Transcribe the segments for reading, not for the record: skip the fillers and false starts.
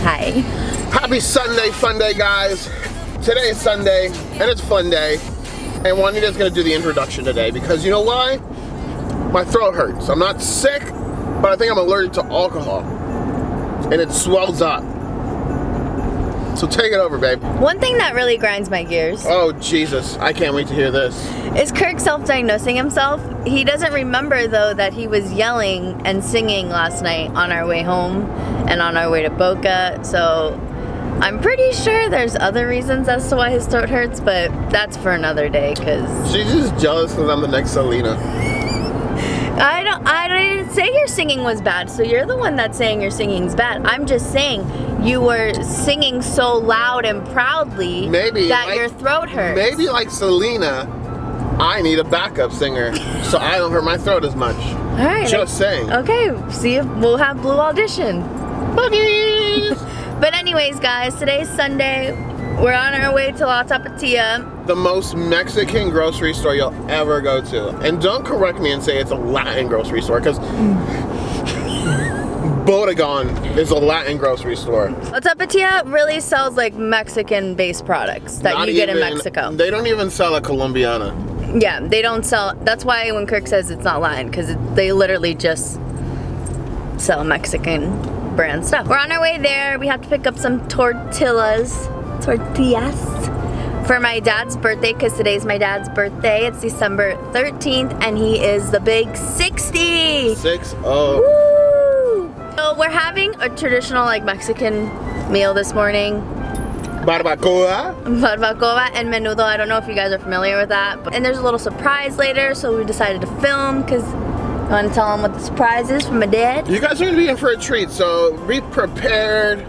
Hi. Happy Sunday, fun day, guys. Today is Sunday, and it's fun day. And Juanita's gonna do the introduction today because you know why? My throat hurts. I'm not sick, but I think I'm allergic to alcohol. And it swells up. So take it over, babe. One thing that really grinds my gears. Oh, Jesus. I can't wait to hear this. Is Kirk self-diagnosing himself? He doesn't remember, though, that he was yelling and singing last night on our way home and on our way to Boca. So I'm pretty sure there's other reasons as to why his throat hurts, but that's for another day, because... She's just jealous because I'm the next Selena. I didn't say your singing was bad, so you're the one that's saying your singing's bad. I'm just saying you were singing so loud and proudly that like, your throat hurts. Maybe like Selena, I need a backup singer so I don't hurt my throat as much. All right. Just saying. Okay, see if we'll have Blue audition. Buddies! But anyways, guys, today's Sunday. We're on our way to La Tapatia. The most Mexican grocery store you'll ever go to. And don't correct me and say it's a Latin grocery store, because Bodegon is a Latin grocery store. La Tapatia really sells like Mexican-based products that you get in Mexico. They don't even sell a Colombiana. Yeah, they don't sell. That's why when Kirk says it's not Latin, because they literally just sell Mexican brand stuff. We're on our way there. We have to pick up some tortillas for my dad's birthday, because today's my dad's birthday. It's December 13th and he is the big 60. 60. Woo! So we're having a traditional like Mexican meal this morning. Barbacoa And menudo. I don't know if you guys are familiar with that. And there's a little surprise later, so we decided to film because I want to tell them what the surprise is from my dad. You guys are going to be in for a treat, so be prepared.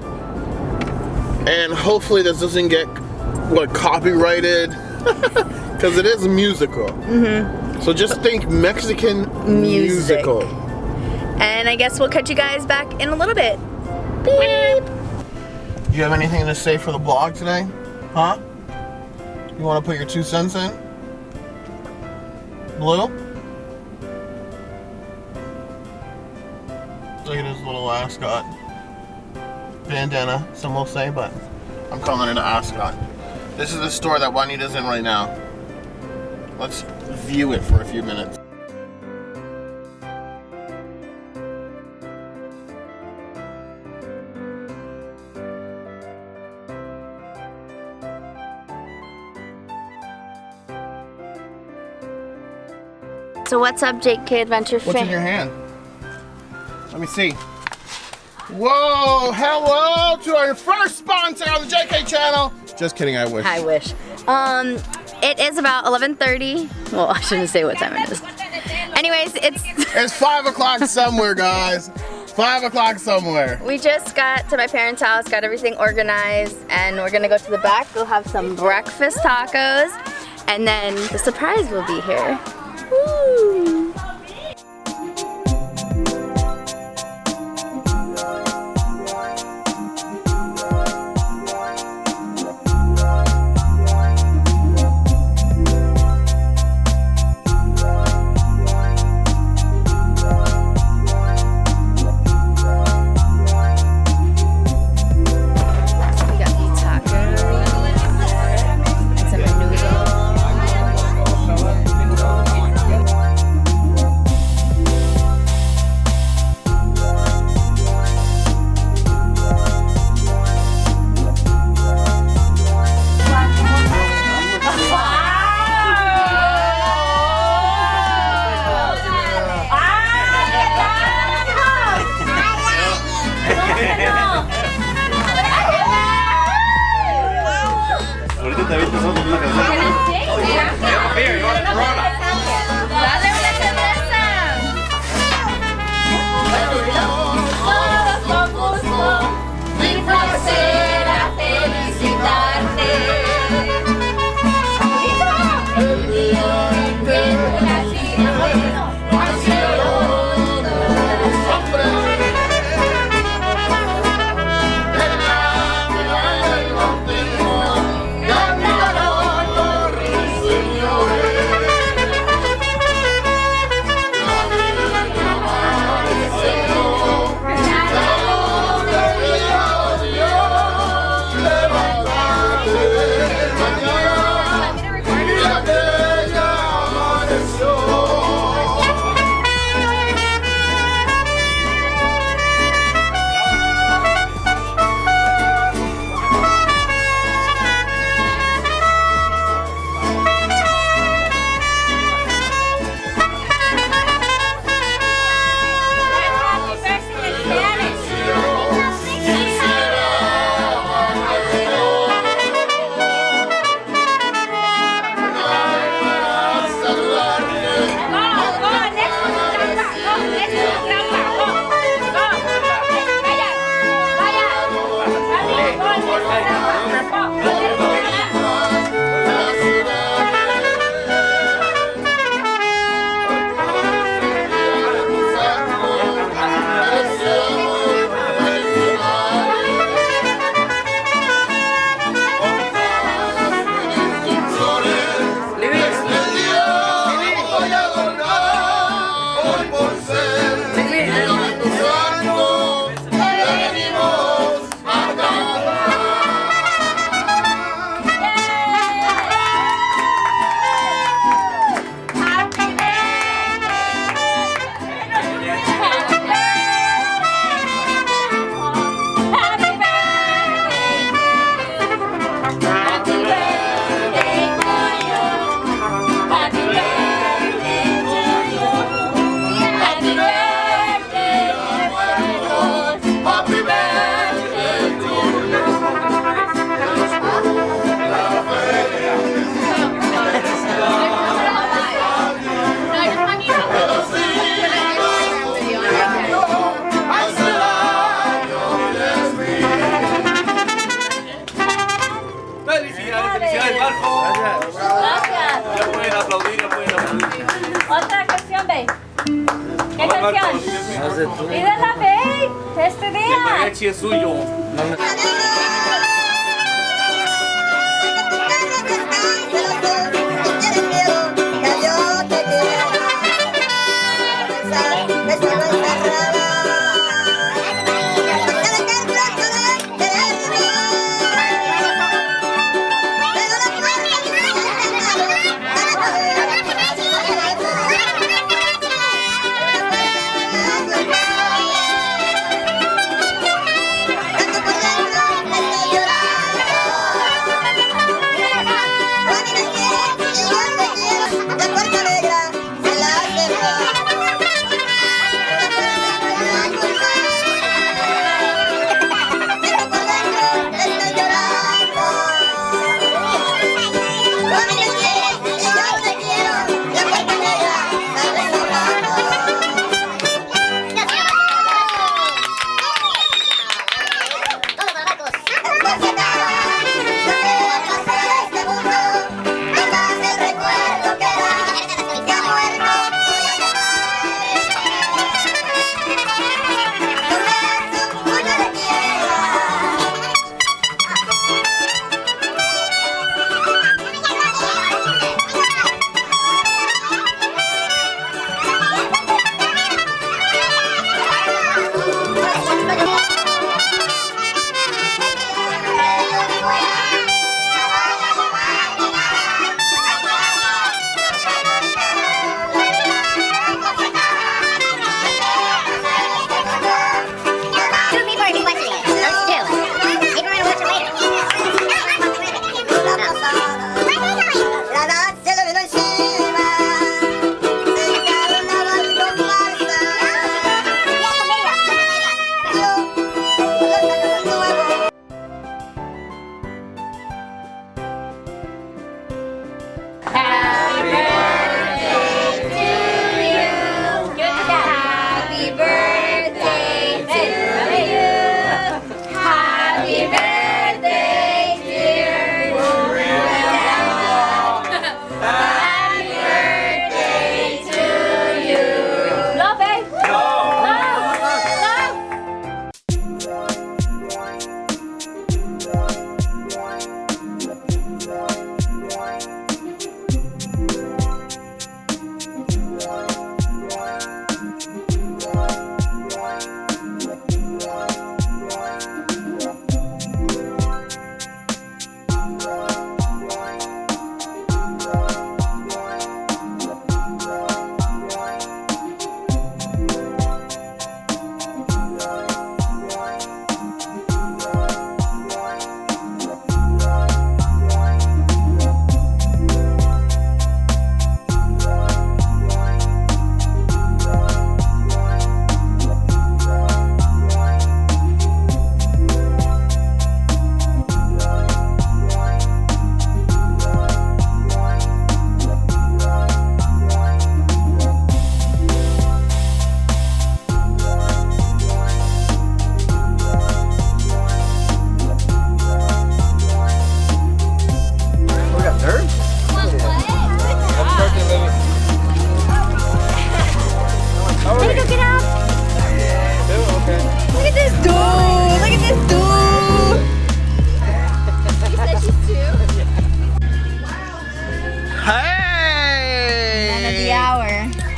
And hopefully this doesn't get copyrighted because it is musical. So just think Mexican musical. And I guess we'll catch you guys back in a little bit. Beep. Do you have anything to say for the vlog today? Huh? You want to put your 2 cents in? Blue? Look at his little ascot. Bandana, some will say, but I'm calling it an ascot. This is the store that Juanita's in right now. Let's view it for a few minutes. So what's up, JK Adventure Fan? What's in your hand? Let me see. Whoa, hello to our first sponsor on the JK channel. Just kidding, I wish. I wish. It is about 11:30. Well, I shouldn't say what time it is. Anyways, it's 5 o'clock somewhere, guys. 5 o'clock somewhere. We just got to my parents' house, got everything organized, and we're gonna go to the back. We'll have some breakfast tacos, and then the surprise will be here. Woo! atención. Mira la fe, este día. mariachi es suyo.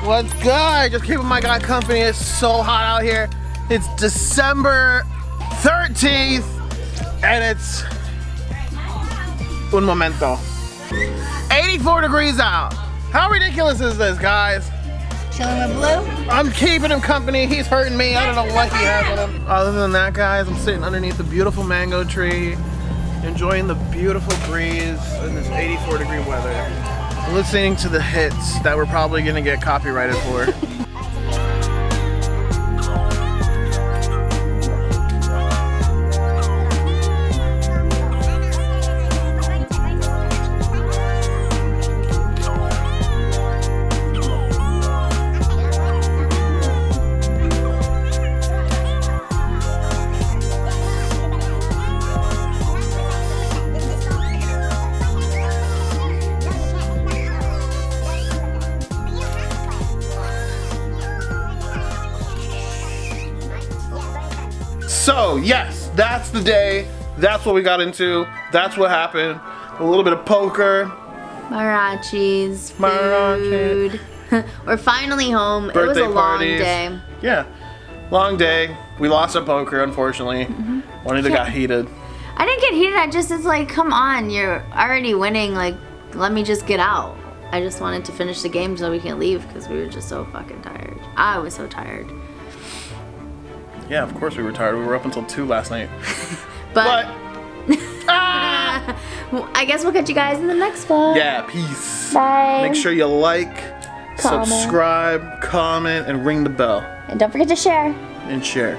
What's good? Just keeping my guy company. It's so hot out here. It's December 13th and it's un momento. 84 degrees out. How ridiculous is this, guys? Chilling with Blue? I'm keeping him company. He's hurting me. I don't know what he has with him. Other than that, guys, I'm sitting underneath the beautiful mango tree, enjoying the beautiful breeze in this 84 degree weather, listening to the hits that we're probably gonna get copyrighted for. So, yes, that's the day. That's what we got into. That's what happened. A little bit of poker. Marachis, Marachi. food. We're finally home. Birthday it was a long parties. day. Yeah, long day. We lost at poker, unfortunately. Juanita got heated. I didn't get heated. It's like, come on, you're already winning. Like, let me just get out. I just wanted to finish the game so we can leave because we were just so fucking tired. I was so tired. Yeah, of course we were tired. We were up until 2 last night. But I guess we'll catch you guys in the next vlog. Yeah, peace. Bye. Make sure you like, Comment. subscribe, comment, and ring the bell. And don't forget to share. And share.